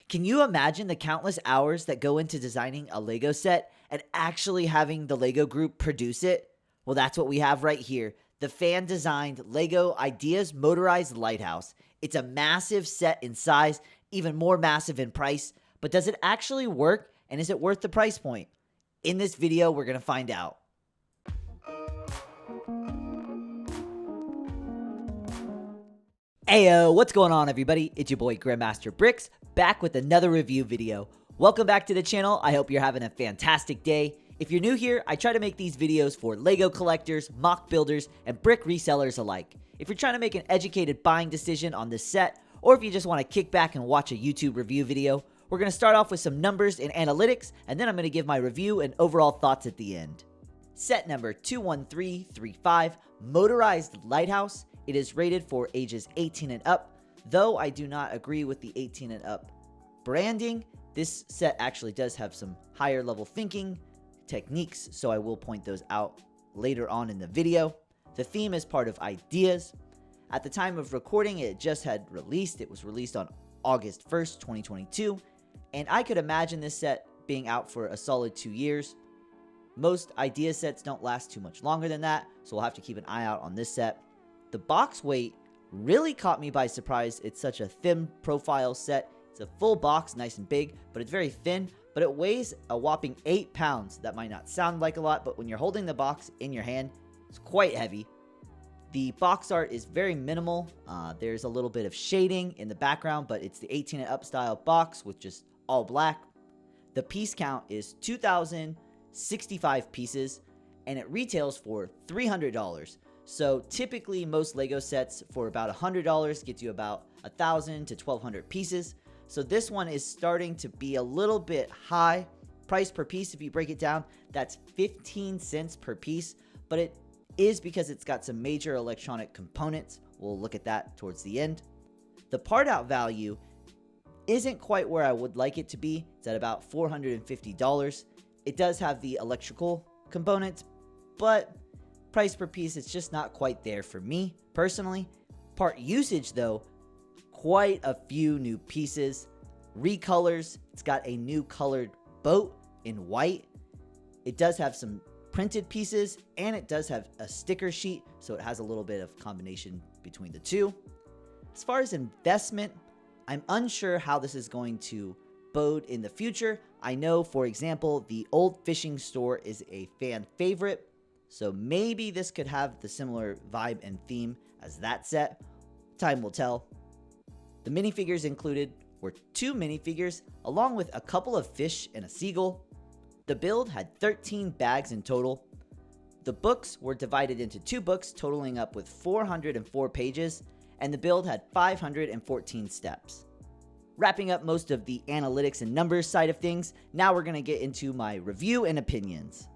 Can you imagine the countless hours that go into designing a Lego set and actually having the Lego group produce it? Well, that's what we have right here. The fan-designed Lego Ideas Motorized Lighthouse. It's a massive set in size, even more massive in price. But does it actually work, and is it worth the price point? In this video, we're going to find out. Ayo, what's going on everybody? It's your boy Grandmaster Bricks, back with another review video. Welcome back to the channel. I hope you're having a fantastic day. If you're new here, I try to make these videos for Lego collectors, mock builders, and brick resellers alike. If you're trying to make an educated buying decision on this set, or if you just want to kick back and watch a YouTube review video, we're going to start off with some numbers and analytics, and then I'm going to give my review and overall thoughts at the end. Set number 21335, Motorized Lighthouse. It is rated for ages 18 and up, though I do not agree with the 18 and up branding. This set actually does have some higher level thinking techniques, so I will point those out later on in the video. The theme is part of Ideas. At the time of recording, it just had released. It was released on August 1st, 2022, and I could imagine this set being out for a solid 2 years. Most Idea sets don't last too much longer than that, so we'll have to keep an eye out on this set. The box weight really caught me by surprise. It's such a thin profile set. It's a full box, nice and big, but it's very thin, but it weighs a whopping 8 pounds. That might not sound like a lot, but when you're holding the box in your hand, it's quite heavy. The box art is very minimal. There's a little bit of shading in the background, but it's the 18 and up style box with just all black. The piece count is 2,065 pieces, and it retails for $300. So typically most Lego sets for about $100 gets you about 1,000 to 1,200 pieces. So this one is starting to be a little bit high. Price per piece, if you break it down, that's 15 cents per piece, but it is because it's got some major electronic components. We'll look at that towards the end. The part out value isn't quite where I would like it to be. It's at about $450. It does have the electrical components, but price per piece, it's just not quite there for me personally. Part usage though, quite a few new pieces. Recolors, it's got a new colored boat in white. It does have some printed pieces, and it does have a sticker sheet, so it has a little bit of combination between the two. As far as investment, I'm unsure how this is going to bode in the future. I know, for example, the old fishing store is a fan favorite, so maybe this could have the similar vibe and theme as that set. Time will tell. The minifigures included were 2 minifigures, along with a couple of fish and a seagull. The build had 13 bags in total. The books were divided into 2 books, totaling up with 404 pages, and the build had 514 steps. Wrapping up most of the analytics and numbers side of things, now we're going to get into my review and opinions.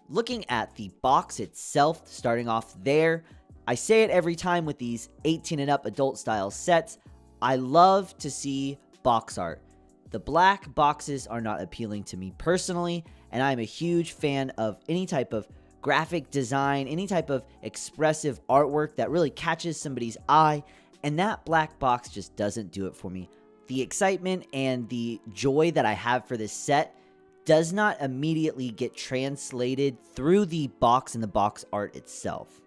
Looking at the box itself, starting off there, I say it every time with these 18 and up adult style sets, I love to see box art. The black boxes are not appealing to me personally, and I'm a huge fan of any type of graphic design, any type of expressive artwork that really catches somebody's eye, and that black box just doesn't do it for me. The excitement and the joy that I have for this set does not immediately get translated through the box and the box art itself.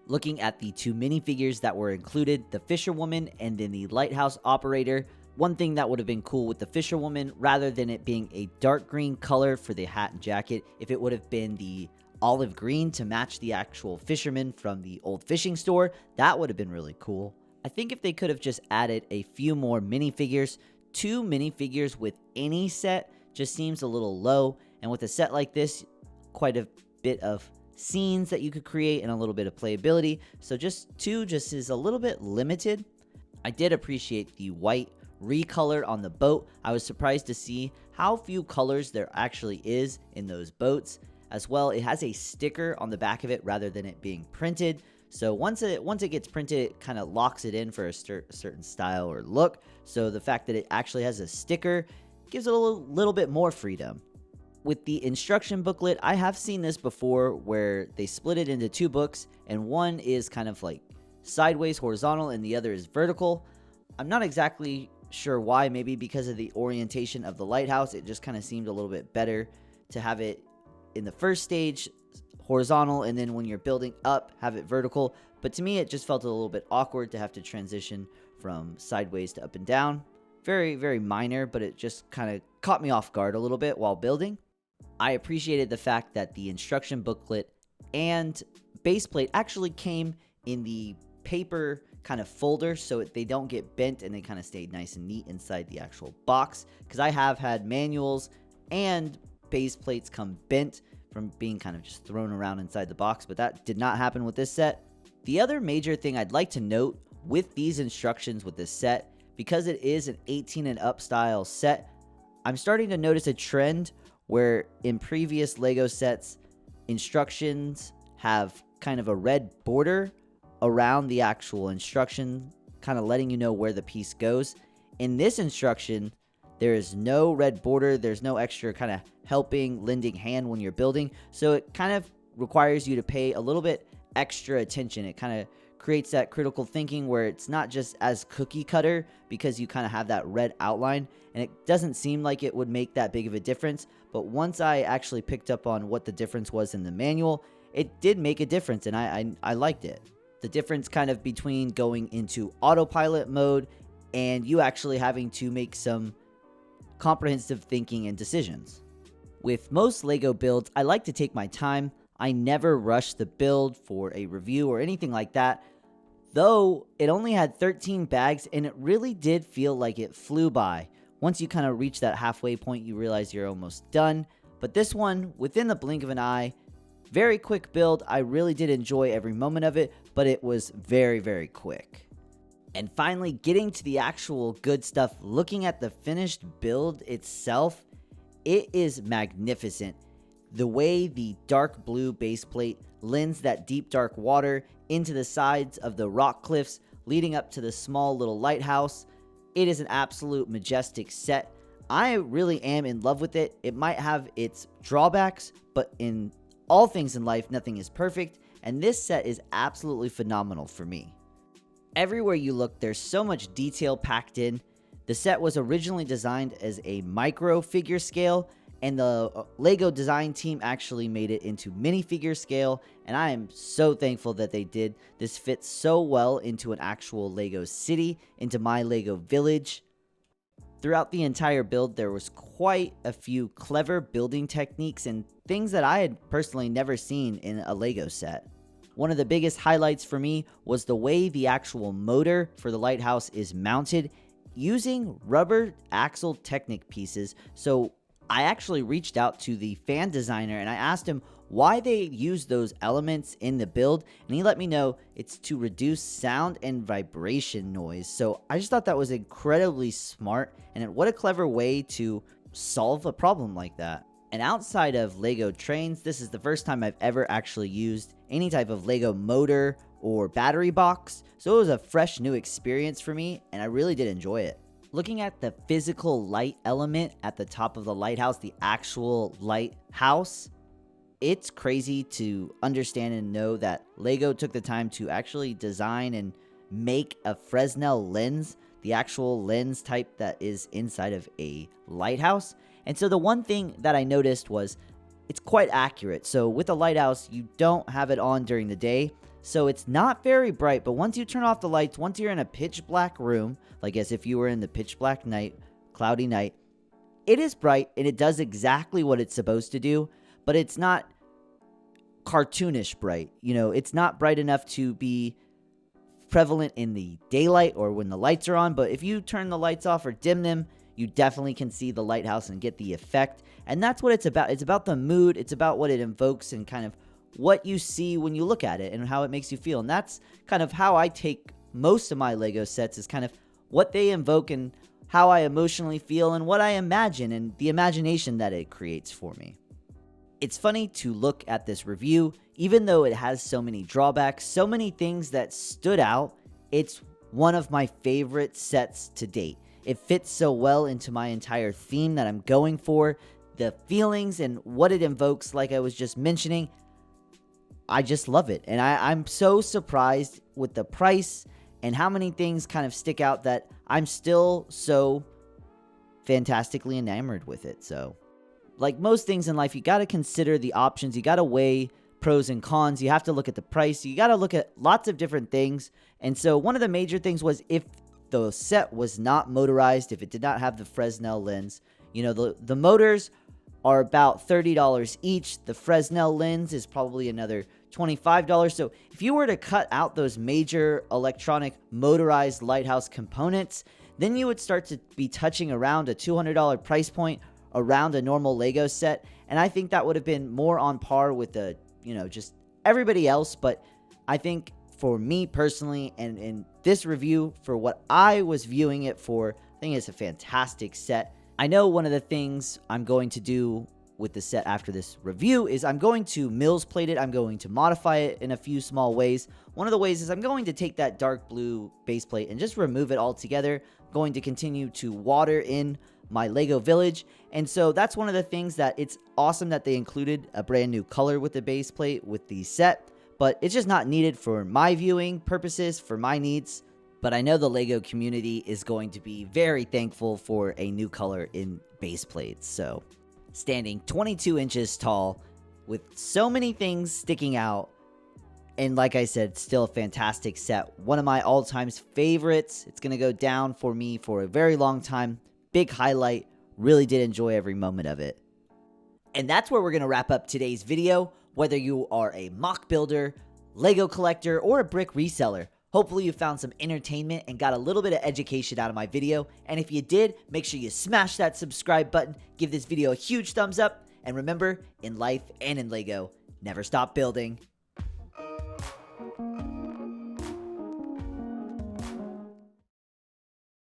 Looking at the 2 minifigures that were included, the fisherwoman and then the lighthouse operator, one thing that would have been cool with the fisherwoman, rather than it being a dark green color for the hat and jacket, if it would have been the olive green to match the actual fisherman from the old fishing store, that would have been really cool. I think if they could have just added a few more minifigures, 2 minifigures with any set just seems a little low, and with a set like this, quite a bit of scenes that you could create and a little bit of playability, so just 2 just is a little bit limited. I did appreciate the white recolor on the boat. I was surprised to see how few colors there actually is in those boats. As well, it has a sticker on the back of it rather than it being printed, so once it gets printed, it kind of locks it in for a certain style or look. So the fact that it actually has a sticker gives it a little bit more freedom. With the instruction booklet, I have seen this before where they split it into 2 books, and one is kind of like sideways horizontal and the other is vertical. I'm not exactly sure why. Maybe because of the orientation of the lighthouse, it just kind of seemed a little bit better to have it in the first stage horizontal, and then when you're building up, have it vertical. But to me, it just felt a little bit awkward to have to transition from sideways to up and down. Very, very minor, but it just kind of caught me off guard a little bit while building. I appreciated the fact that the instruction booklet and base plate actually came in the paper kind of folder, so they don't get bent and they kind of stay nice and neat inside the actual box, because I have had manuals and base plates come bent from being kind of just thrown around inside the box, but that did not happen with this set. The other major thing I'd like to note with these instructions with this set, because it is an 18 and up style set, I'm starting to notice a trend where in previous Lego sets, instructions have kind of a red border around the actual instruction, kind of letting you know where the piece goes. In this instruction, there is no red border. There's no extra kind of helping, lending hand when you're building. So it kind of requires you to pay a little bit extra attention. It kind of creates that critical thinking where it's not just as cookie cutter, because you kind of have that red outline, and it doesn't seem like it would make that big of a difference. But once I actually picked up on what the difference was in the manual, it did make a difference, and I liked it. The difference kind of between going into autopilot mode and you actually having to make some comprehensive thinking and decisions. With most Lego builds, I like to take my time. I never rush the build for a review or anything like that, though it only had 13 bags and it really did feel like it flew by. Once you kind of reach that halfway point, you realize you're almost done. But this one, within the blink of an eye, very quick build. I really did enjoy every moment of it, but it was very, very quick. And finally, getting to the actual good stuff, looking at the finished build itself, it is magnificent. The way the dark blue base plate lends that deep dark water into the sides of the rock cliffs leading up to the small little lighthouse. It is an absolute majestic set. I really am in love with it. It might have its drawbacks, but in all things in life, nothing is perfect, and this set is absolutely phenomenal for me. Everywhere you look, there's so much detail packed in. The set was originally designed as a micro figure scale, and the Lego design team actually made it into minifigure scale, and I am so thankful that they did. This fits so well into an actual Lego city, into my Lego village. Throughout the entire build, there was quite a few clever building techniques and things that I had personally never seen in a Lego set. One of the biggest highlights for me was the way the actual motor for the lighthouse is mounted using rubber axle Technic pieces. So I actually reached out to the fan designer and I asked him why they use those elements in the build, and he let me know it's to reduce sound and vibration noise. So I just thought that was incredibly smart, and what a clever way to solve a problem like that. And outside of Lego trains, this is the first time I've ever actually used any type of Lego motor or battery box, so it was a fresh new experience for me, and I really did enjoy it. Looking at the physical light element at the top of the lighthouse, the actual lighthouse, it's crazy to understand and know that Lego took the time to actually design and make a Fresnel lens, the actual lens type that is inside of a lighthouse. And so the one thing that I noticed was it's quite accurate. So with a lighthouse, you don't have it on during the day, so it's not very bright. But once you turn off the lights, once you're in a pitch black room, like as if you were in the pitch black night, cloudy night, it is bright and it does exactly what it's supposed to do. But it's not cartoonish bright. You know, it's not bright enough to be prevalent in the daylight or when the lights are on. But if you turn the lights off or dim them, you definitely can see the lighthouse and get the effect. And that's what it's about. It's about the mood. It's about what it invokes and kind of what you see when you look at it and how it makes you feel. And that's kind of how I take most of my Lego sets, is kind of what they invoke and how I emotionally feel and what I imagine and the imagination that it creates for me. It's funny to look at this review, even though it has so many drawbacks, so many things that stood out. It's one of my favorite sets to date. It fits so well into my entire theme that I'm going for. The feelings and what it invokes, like I was just mentioning, I just love it. And I'm so surprised with the price and how many things kind of stick out that I'm still so fantastically enamored with it. So, like most things in life, you got to consider the options. You got to weigh pros and cons. You have to look at the price. You got to look at lots of different things. And so one of the major things was if the set was not motorized, if it did not have the Fresnel lens, you know, the motors are about $30 each. The Fresnel lens is probably another $25. So if you were to cut out those major electronic motorized lighthouse components, then you would start to be touching around a $200 price point around a normal Lego set. And I think that would have been more on par with the, you know, just everybody else. But I think for me personally, and in this review, for what I was viewing it for, I think it's a fantastic set. I know one of the things I'm going to do with the set after this review is I'm going to Mills plate it. I'm going to modify it in a few small ways. One of the ways is I'm going to take that dark blue base plate and just remove it altogether. I'm going to continue to water in my Lego Village. And so that's one of the things that it's awesome that they included a brand new color with the base plate with the set, but it's just not needed for my viewing purposes, for my needs. But I know the Lego community is going to be very thankful for a new color in base plates. So, standing 22 inches tall with so many things sticking out, and like I said, still a fantastic set. One of my all-time favorites. It's going to go down for me for a very long time. Big highlight. Really did enjoy every moment of it. And that's where we're going to wrap up today's video. Whether you are a mock builder, Lego collector, or a brick reseller, hopefully you found some entertainment and got a little bit of education out of my video. And if you did, make sure you smash that subscribe button, give this video a huge thumbs up, and remember, in life and in Lego, never stop building.